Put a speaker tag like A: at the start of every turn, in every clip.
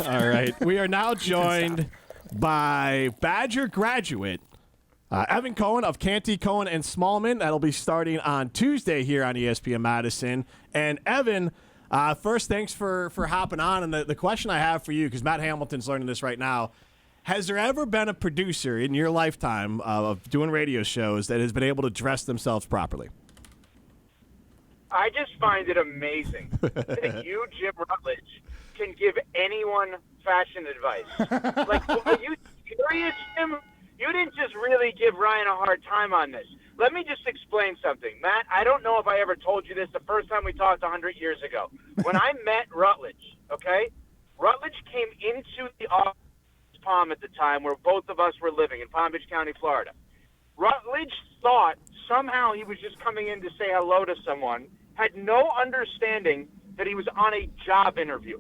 A: All right. We are now joined by Badger graduate Evan Cohen of Canty, Cohen, and Smallman. That'll be starting on Tuesday here on ESPN Madison. And Evan, first, thanks for hopping on. And the question I have for you, because Matt Hamilton's learning this right now, has there ever been a producer in your lifetime of doing radio shows that has been able to dress themselves properly?
B: I just find it amazing that you, Jim Rutledge, can give anyone fashion advice. Like, are you serious, Jim? You didn't just really give Ryan a hard time on this. Let me just explain something. Matt, I don't know if I ever told you this the first time we talked 100 years ago. When I met Rutledge, okay, Rutledge came into the office in Palm at the time where both of us were living in Palm Beach County, Florida. Rutledge thought somehow he was just coming in to say hello to someone, had no understanding that he was on a job interview.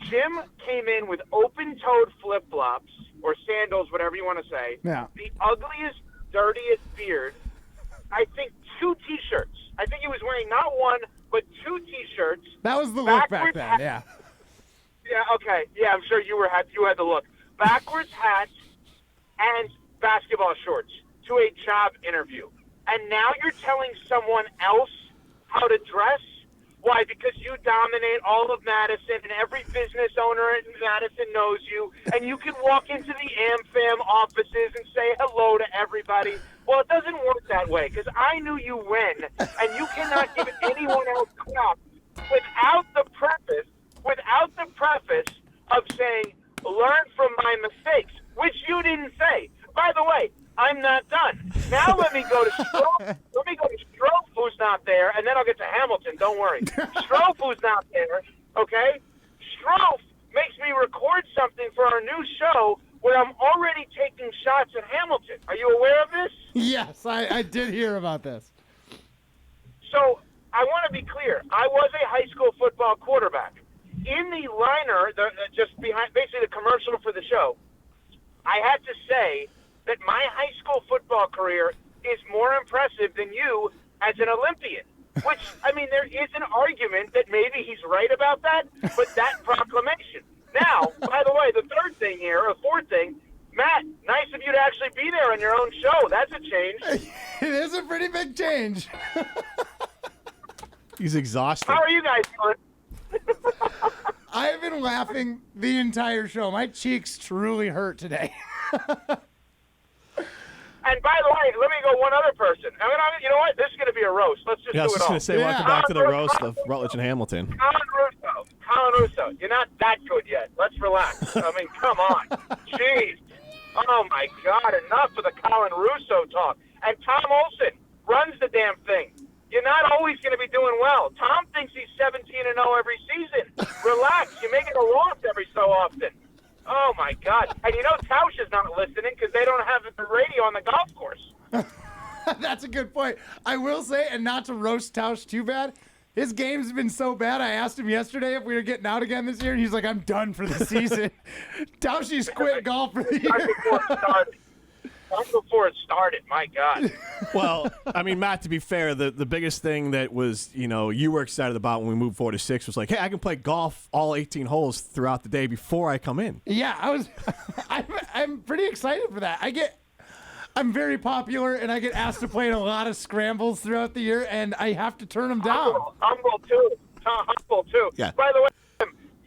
B: Jim came in with open-toed flip-flops, or sandals, whatever you want to say, the ugliest, dirtiest beard, I think 2 T-shirts. I think he was wearing not one, but 2 T-shirts.
C: That was the look back then, yeah.
B: Yeah, okay. Yeah, I'm sure you had the look. Backwards hat and basketball shorts to a job interview. And now you're telling someone else how to dress? Why? Because you dominate all of Madison, and every business owner in Madison knows you, and you can walk into the AmFam offices and say hello to everybody. Well, it doesn't work that way, because I knew you when, and you cannot give anyone else crap without the preface of saying, learn from my mistakes, which you didn't say. By the way, I'm not done. Now let me go to Strofe. Let me go to Strofe, who's not there, and then I'll get to Hamilton. Don't worry. Strofe, who's not there, okay? Strofe makes me record something for our new show where I'm already taking shots at Hamilton. Are you aware of this?
C: Yes, I did hear about this.
B: So I want to be clear. I was a high school football quarterback. In the liner, just behind, basically the commercial for the show, I had to say that my high school football career is more impressive than you as an Olympian. Which, I mean, there is an argument that maybe he's right about that, but that proclamation. Now, by the way, the fourth thing, Matt, nice of you to actually be there on your own show. That's a change.
C: It is a pretty big change.
A: He's exhausted.
B: How are you guys doing?
C: I've been laughing the entire show. My cheeks truly hurt today.
B: And by the way, let me go one other person. You know what? This is going to be a roast. Let's just do it all.
A: I was just going to say, welcome back to the roast of Rutledge and Hamilton.
B: Colin Russo, you're not that good yet. Let's relax. I mean, come on. Jeez. Oh, my God. Enough of the Colin Russo talk. And Tom Olson runs the damn thing. You're not always going to be doing well. Tom thinks he's 17-0 every season. Relax. You make it a loss every so often. Oh, my God. And you know Tausch is not listening because they don't have the radio on the golf course.
C: That's a good point. I will say, and not to roast Tausch too bad, his game's been so bad. I asked him yesterday if we were getting out again this year, and he's like, I'm done for the season. Tausch's quit golf for the year.
B: Before it started, my God.
A: Well, I mean, Matt, to be fair, the biggest thing that was, you were excited about when we moved 4 to 6 was like, hey, I can play golf all 18 holes throughout the day before I come in.
C: Yeah, I'm pretty excited for that. I'm very popular, and I get asked to play in a lot of scrambles throughout the year, and I have to turn them down.
B: Humble too.
A: Yeah.
B: By the way,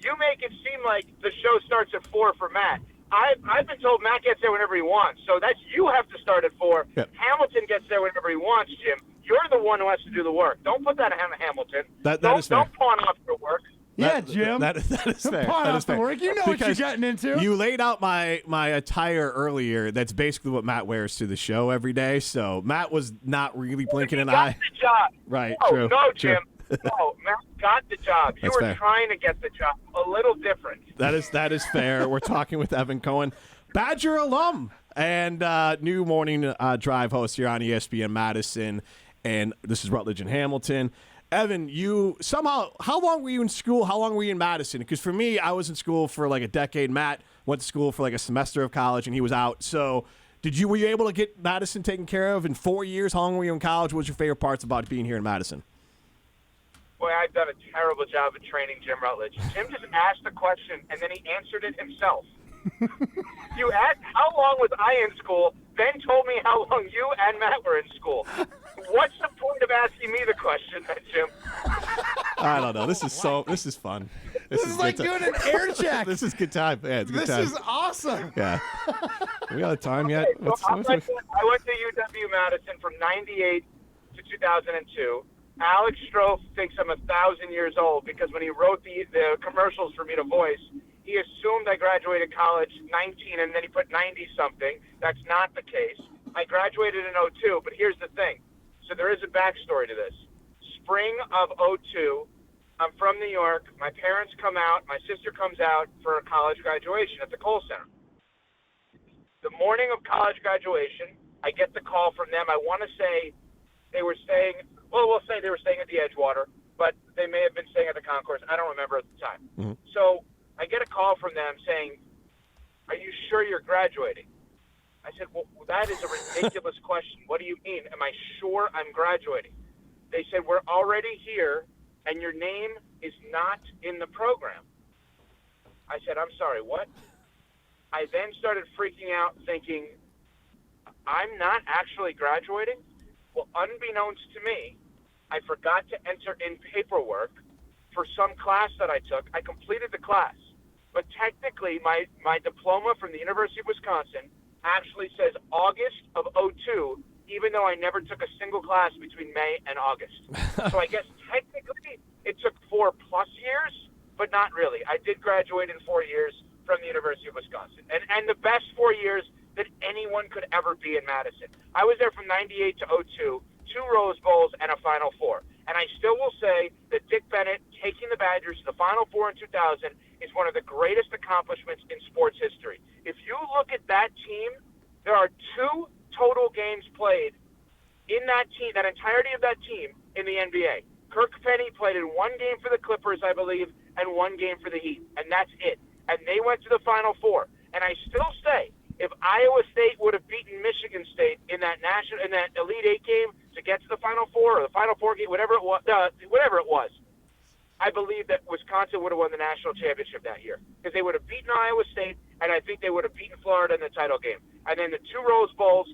B: you make it seem like the show starts at 4 for Matt. I've been told Matt gets there whenever he wants, so you have to start at 4. Yep. Hamilton gets there whenever he wants, Jim. You're the one who has to do the work. Don't put that on Hamilton.
A: That is fair.
B: Don't pawn off your work.
C: Yeah, Jim.
A: That is fair.
C: Pawn
A: that
C: off
A: is fair.
C: the work. You know what you're getting into.
A: You laid out my attire earlier. That's basically what Matt wears to the show every day. So Matt was not really blinking an eye.
B: The job.
A: Right.
B: No,
A: true.
B: No,
A: true.
B: Jim. No, Matt got the job. You were
A: fair.
B: trying to get the job. A little different.
A: That is fair. We're talking with Evan Cohen, Badger alum and new morning drive host here on ESPN Madison. And this is Rutledge and Hamilton. Evan, how long were you in school? How long were you in Madison? Because for me, I was in school for like a decade. Matt went to school for like a semester of college, and he was out. So were you able to get Madison taken care of in 4 years? How long were you in college? What was your favorite parts about being here in Madison?
B: Boy, I've done a terrible job of training Jim Rutledge. Jim just asked a question, and then he answered it himself. You asked how long was I in school, then told me how long you and Matt were in school. What's the point of asking me the question, then, Jim?
A: I don't know. This is this is fun.
C: This is like doing an air check.
A: This is good time. Yeah, it's good time.
C: This is awesome.
A: Yeah. We got a time yet?
B: So I went to UW-Madison from 98 to 2002. Alex Strofe thinks I'm 1,000 years old because when he wrote the commercials for me to voice, he assumed I graduated college 19 and then he put 90-something. That's not the case. I graduated in 02, but here's the thing. So there is a backstory to this. Spring of 02, I'm from New York. My parents come out. My sister comes out for a college graduation at the Kohl Center. The morning of college graduation, I get the call from them. I want to say they were staying, well, we'll say they were staying at the Edgewater, but they may have been staying at the Concourse. I don't remember at the time. Mm-hmm. So I get a call from them saying, "Are you sure you're graduating?" I said, "Well, that is a ridiculous question. What do you mean? Am I sure I'm graduating?" They said, "We're already here, and your name is not in the program." I said, "I'm sorry, what?" I then started freaking out, thinking, I'm not actually graduating? Well, unbeknownst to me, I forgot to enter in paperwork for some class that I took. I completed the class, but technically my diploma from the University of Wisconsin actually says August of 02, even though I never took a single class between May and August. So I guess technically it took 4+ years, but not really. I did graduate in 4 years from the University of Wisconsin, and the best 4 years that anyone could ever be in Madison. I was there from 98 to 02, 2 Rose Bowls and a Final Four. And I still will say that Dick Bennett taking the Badgers to the Final Four in 2000 is one of the greatest accomplishments in sports history. If you look at that team, there are 2 total games played in that team, that entirety of that team in the NBA. Kirk Penny played in 1 game for the Clippers, I believe, and 1 game for the Heat, and that's it. And they went to the Final Four. And I still say, if Iowa State would have beaten Michigan State in that Elite Eight game to get to the Final Four or the Final Four game, whatever it was, I believe that Wisconsin would have won the national championship that year because they would have beaten Iowa State, and I think they would have beaten Florida in the title game. And then the 2 Rose Bowls,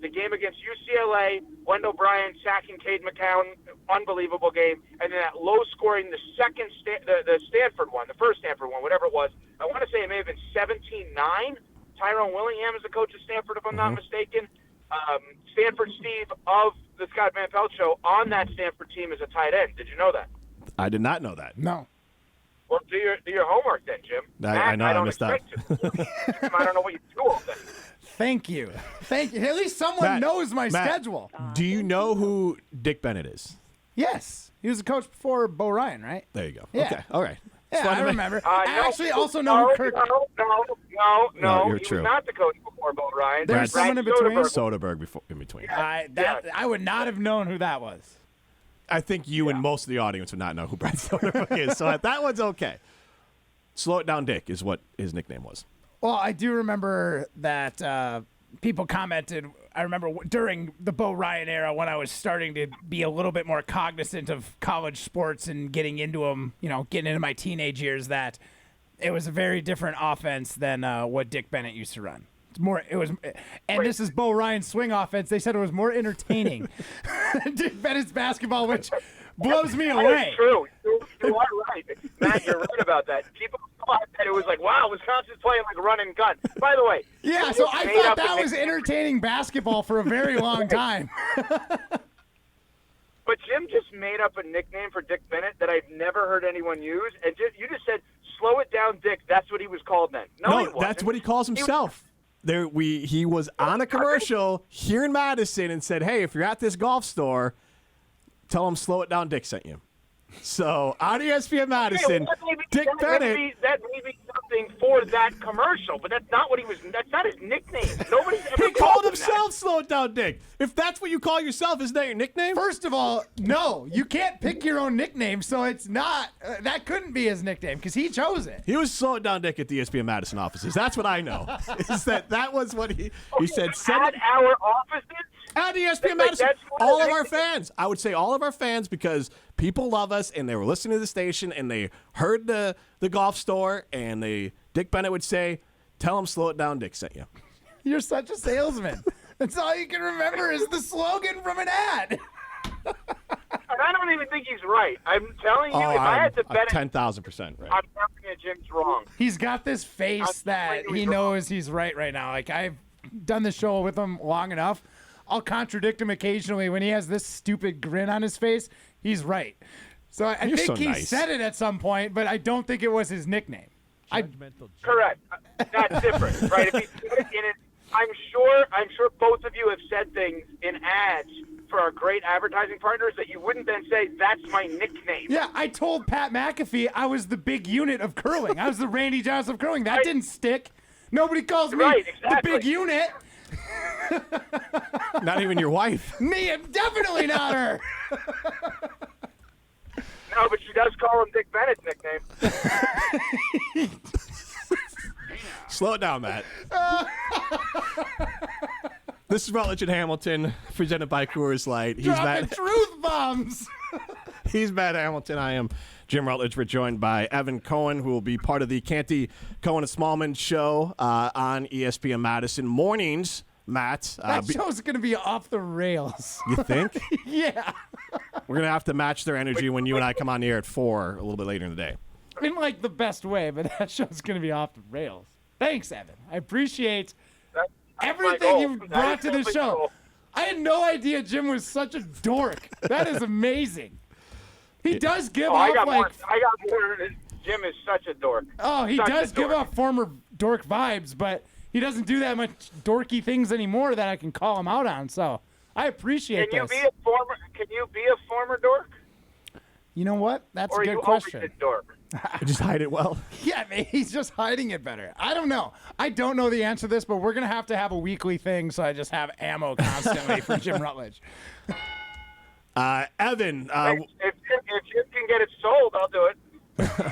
B: the game against UCLA, Wendell Bryant sacking Cade McCown, unbelievable game, and then that low-scoring, the Stanford one, the first Stanford one, whatever it was. I want to say it may have been 17-9. Tyrone Willingham is the coach of Stanford, if I'm not mistaken. Stanford Steve of the Scott Van Pelt Show on that Stanford team is a tight end. Did you know that?
A: I did not know that.
C: No.
B: Well, do your homework then, Jim.
A: I know. I missed that.
B: I don't know what you do all day.
C: Thank you. At least someone knows my schedule.
A: Do you know who Dick Bennett is?
C: Yes. He was a coach before Bo Ryan, right?
A: There you go.
C: Yeah.
A: Okay. All right.
C: Yeah, I remember. I actually also know who Kirk.
B: No,
A: you're
B: he
A: true.
B: was not the coach before Bo Ryan.
C: There's someone in between.
A: Soderbergh in between.
C: I would not have known who that was.
A: I think you and most of the audience would not know who Brad Soderbergh is, so that one's okay. Slow It Down Dick is what his nickname was.
C: Well, I do remember that people commented. I remember during the Bo Ryan era when I was starting to be a little bit more cognizant of college sports and getting into them, getting into my teenage years, that it was a very different offense than what Dick Bennett used to run. This is Bo Ryan's swing offense. They said it was more entertaining than Dick Bennett's basketball, which blows me away.
B: That's true. You are right. Matt, you're right about that. People thought that it was like, wow, Wisconsin's playing like run and gun. By the way.
C: Yeah, so I thought that was entertaining basketball for a very long time.
B: But Jim just made up a nickname for Dick Bennett that I've never heard anyone use. And you just said, slow it down, Dick. That's what he was called then. No,
A: that's what he calls himself. He was on a commercial here in Madison and said, hey, if you're at this golf store, tell them Slow It Down Dick sent you. So on ESPN Madison, Dick Bennett.
B: That may be something for that commercial, but that's not what he was. That's not his nickname. Nobody's ever
A: He called himself Slow It Down Dick. If that's what you call yourself, isn't that your nickname?
C: First of all, no, you can't pick your own nickname, so it's not. That couldn't be his nickname because he chose it.
A: He was Slow It Down Dick at the ESPN Madison offices. That's what I know. Is that was what he said.
B: At our offices.
A: At ESPN
B: Like,
A: Madison,
B: that's what
A: all
B: it
A: of our
B: is.
A: fans. I would say all of our fans because people love us and they were listening to the station and they heard the golf store and Dick Bennett would say, "Tell him slow it down, Dick sent you."
C: You're such a salesman. That's all you can remember is the slogan from an ad.
B: And I don't even think he's right. I'm telling you, if I had to bet it,
A: 10,000% right.
B: I'm telling you Jim's wrong.
C: He's got this face that he knows he's right now. Like, I've done the show with him long enough. I'll contradict him occasionally when he has this stupid grin on his face. He's right. So I
A: You're
C: think
A: so
C: he
A: nice.
C: said it at some point, but I don't think it was his nickname.
B: Correct. That's different, right? If he said it in it, I'm sure both of you have said things in ads for our great advertising partners that you wouldn't then say, "That's my nickname."
C: Yeah, I told Pat McAfee I was the big unit of curling. I was the Randy Johnson of curling. That didn't stick. Nobody calls me
B: Right,
C: the
B: exactly.
C: big unit.
A: Not even your wife.
C: Me, I'm definitely not her.
B: No, but she does call him Dick Bennett's nickname.
A: Slow it down, Matt. This is Rutledge and Hamilton, presented by Coors Light. He's
C: Dropping
A: Matt.
C: truth bombs.
A: He's Matt Hamilton. I am Jim Rutledge. We're joined by Evan Cohen, who will be part of the Canty, Cohen, and Smallman show on ESPN Madison mornings. Matt,
C: That show's going to be off the rails.
A: you think?
C: Yeah.
A: We're going to have to match their energy when you and I come on the air at 4 a little bit later in the day.
C: In like the best way, but that show's going to be off the rails. Thanks, Evan. I appreciate
B: That's my
C: everything
B: goal.
C: you've
B: That
C: brought
B: is
C: to this
B: definitely
C: show.
B: cool.
C: I had no idea Jim was such a dork. That is amazing. He does give
B: Oh, I
C: off
B: got
C: like,
B: more. Jim is such a dork.
C: oh, he
B: Such a
C: does give
B: dork.
C: off former dork vibes, but he doesn't do that much dorky things anymore that I can call him out on. So I appreciate
B: Can you
C: this.
B: be a former dork?
C: You know what? That's
B: Or
C: a
B: are you
C: good
B: always
C: question.
B: a dork?
A: I just hide it well.
C: Yeah, man, he's just hiding it better. I don't know. I don't know the answer to this, but we're going to have a weekly thing, so I just have ammo constantly for Jim Rutledge.
A: Evan,
B: If you can get it sold, I'll do it.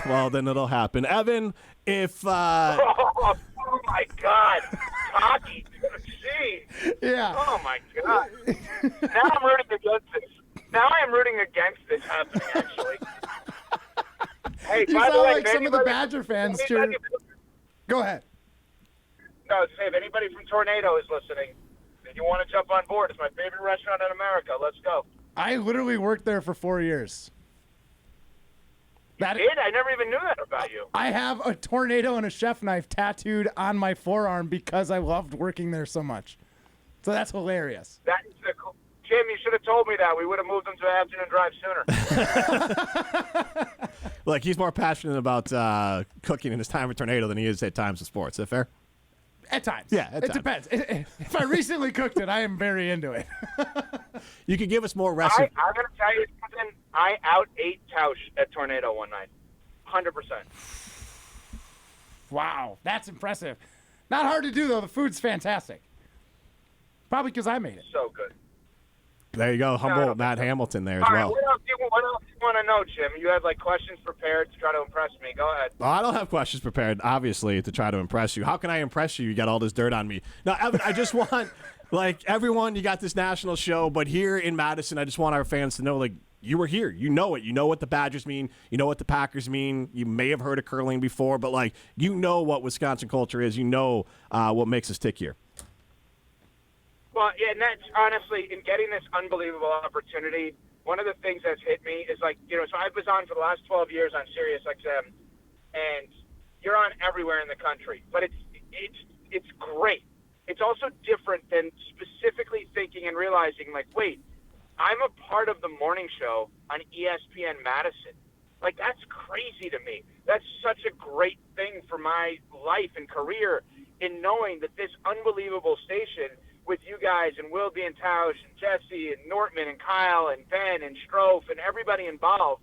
A: well, then it'll happen. Evan, if
B: Oh my God, cocky. Gee.
C: Yeah.
B: Oh my God. Now I'm rooting against this. Now I am rooting against this happening. Actually. Hey,
C: You
B: by the
C: sound
B: way,
C: like
B: if
C: some of the
B: anybody-
C: Badger fans
B: if
C: cheer.
B: anybody-
C: Go ahead.
B: No, say if anybody from Tornado is listening, and you want to jump on board, it's my favorite restaurant in America. Let's go.
C: I literally worked there for 4 years. That
B: Did I never even knew that about you?
C: I have a tornado and a chef knife tattooed on my forearm because I loved working there so much. So that's hilarious.
B: That is the cool. Jim, you should have told me that. We would have moved them to Afternoon Drive sooner.
A: like he's more passionate about cooking in his time with Tornado than he is at times of sports. Is that fair?
C: At times.
A: Yeah, at
C: it
A: times.
C: depends. If I recently cooked it, I am very into it.
A: You could give us more recipe.
B: I'm going to tell you something. I out-ate Tausch at Tornado one night. 100%.
C: Wow, that's impressive. Not hard to do, though. The food's fantastic. Probably because I made it.
B: So good.
A: There you go, humble
B: No.
A: Matt Hamilton there as
B: All right,
A: well.
B: what else do you want to know, Jim? You had, like, questions prepared to try to impress me. Go ahead.
A: Well, I don't have questions prepared, obviously, to try to impress you. How can I impress you? You got all this dirt on me. Now, Evan, I just want, like, everyone, you got this national show, but here in Madison, I just want our fans to know, like, you were here. You know it. You know what the Badgers mean. You know what the Packers mean. You may have heard of curling before, but, like, you know what Wisconsin culture is. You know what makes us tick here.
B: Well, yeah, and that's honestly, in getting this unbelievable opportunity, one of the things that's hit me is like, you know, so I was on for the last 12 years on Sirius XM, and you're on everywhere in the country, but it's great. It's also different than specifically thinking and realizing, like, wait, I'm a part of the morning show on ESPN Madison. Like, that's crazy to me. That's such a great thing for my life and career in knowing that this unbelievable station with you guys and Wilby and Tausch and Jesse and Nortman and Kyle and Ben and Strofe and everybody involved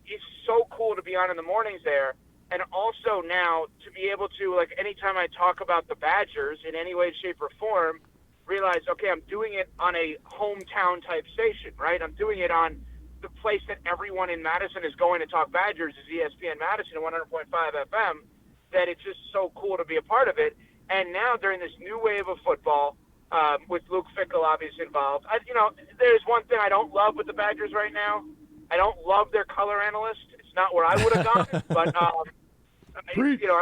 B: is so cool to be on in the mornings there. And also now to be able to, like, anytime I talk about the Badgers in any way, shape, or form, realize, okay, I'm doing it on a hometown type station, right? I'm doing it on the place that everyone in Madison is going to talk Badgers is ESPN Madison at 100.5 FM, that it's just so cool to be a part of it. And now during this new wave of football, with Luke Fickell obviously involved. There's one thing I don't love with the Badgers right now. I don't love their color analyst. It's not where I would have gone, but I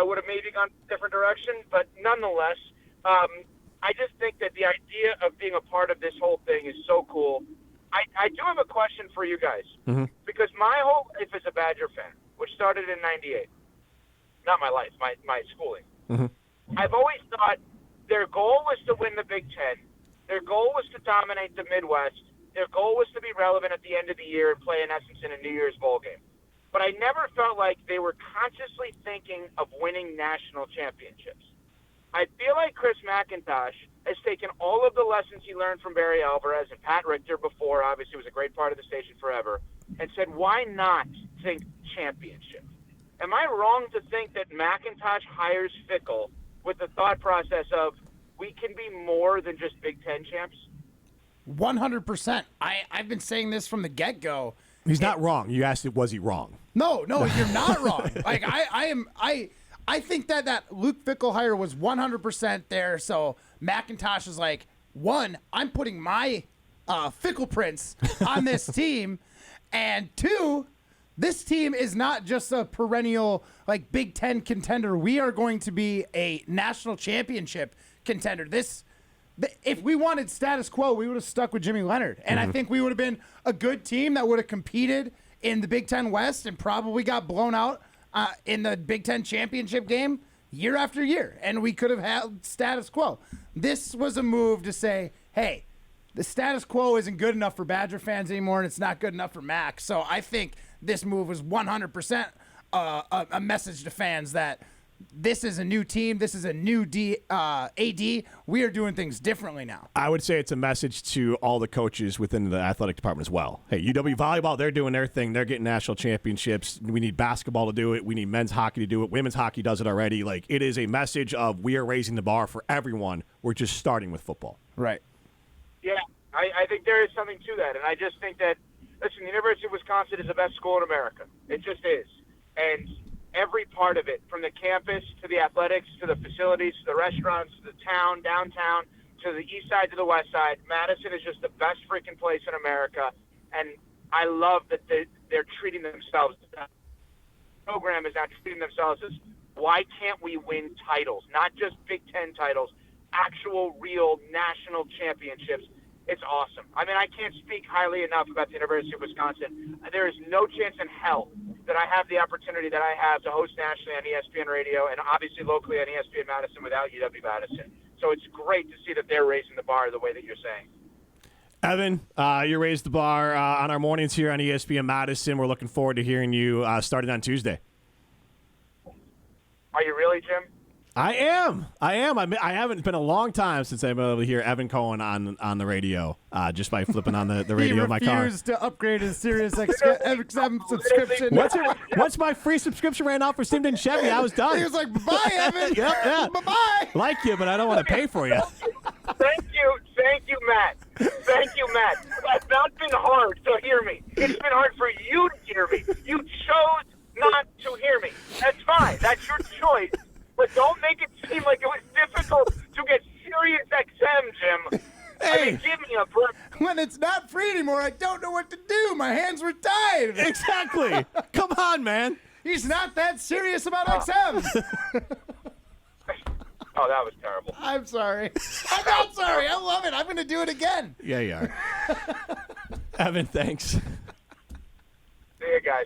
B: would have maybe gone a different direction. But nonetheless, I just think that the idea of being a part of this whole thing is so cool. I do have a question for you guys, because my whole life as a Badger fan, which started in '98, not my life, my schooling, I've always thought their goal was to win the Big Ten. Their goal was to dominate the Midwest. Their goal was to be relevant at the end of the year and play, in essence, in a New Year's bowl game. But I never felt like they were consciously thinking of winning national championships. I feel like Chris McIntosh has taken all of the lessons he learned from Barry Alvarez and Pat Richter before, obviously was a great part of the station forever, and said, why not think championship? Am I wrong to think that McIntosh hires Fickell with the thought process of we can be more than just Big Ten champs?
C: 100%. I've been saying this from the get-go.
A: He's not wrong. You asked, was he wrong?
C: No, you're not wrong. Like I think that Luke Fickell hire was 100% there. So McIntosh is like, one, I'm putting my Fickell prints on this team, and two, this team is not just a perennial like Big Ten contender. We are going to be a national championship contender. If we wanted status quo, we would have stuck with Jimmy Leonard, and I think we would have been a good team that would have competed in the Big Ten West and probably got blown out in the Big Ten championship game year after year, and we could have had status quo. This was a move to say, hey, the status quo isn't good enough for Badger fans anymore, and it's not good enough for Mac. So I think this move was 100% a message to fans that this is a new team. This is a new AD. We are doing things differently now.
A: I would say it's a message to all the coaches within the athletic department as well. Hey, UW Volleyball, they're doing their thing. They're getting national championships. We need basketball to do it. We need men's hockey to do it. Women's hockey does it already. Like, it is a message of we are raising the bar for everyone. We're just starting with football.
C: Right.
B: Yeah, I think there is something to that. And I just think that, listen, the University of Wisconsin is the best school in America. It just is. And every part of it, from the campus to the athletics to the facilities to the restaurants to the town, downtown, to the east side to the west side, Madison is just the best freaking place in America. And I love that they're treating themselves. The program is now treating themselves as, why can't we win titles? Not just Big Ten titles, actual, real national championships. It's awesome. I mean, I can't speak highly enough about the University of Wisconsin. There is no chance in hell that I have the opportunity that I have to host nationally on ESPN Radio and obviously locally on ESPN Madison without UW-Madison. So it's great to see that they're raising the bar the way that you're saying.
A: Evan, you raised the bar on our mornings here on ESPN Madison. We're looking forward to hearing you starting on Tuesday.
B: Are you really, Jim?
A: I am. I haven't been a long time since I've been able to hear Evan Cohen on the radio, just by flipping on the radio of my car.
C: He refused to upgrade his Sirius XM subscription.
A: What's my free subscription right now for Simden and Chevy? I was done.
C: He was like, bye, Evan.
A: Yeah.
C: Bye-bye.
A: Like you, but I don't want to pay for you.
B: Thank you, Matt. It's not been hard to hear me. It's been hard for you to hear me. You chose not to hear me. That's fine. That's your choice. But don't make it seem like it was difficult to get Sirius XM, Jim.
A: Hey.
B: I mean, give me a break.
C: When it's not free anymore, I don't know what to do. My hands were tied.
A: Exactly. Come on, man.
C: He's not that serious about XM.
B: Oh, that was terrible.
C: I'm sorry. I'm not sorry. I love it. I'm going to do it again.
A: Yeah, you are. Evan, thanks.
B: See you guys.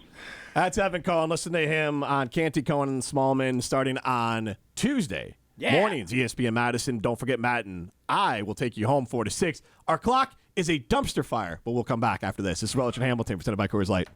A: That's Evan Cohen. Listen to him on Canty, Cohen, and Smallman starting on Tuesday mornings, ESPN Madison. Don't forget, Matt and I will take you home 4 to 6. Our clock is a dumpster fire, but we'll come back after this. This is Rutledge and Hamilton presented by Coors Light.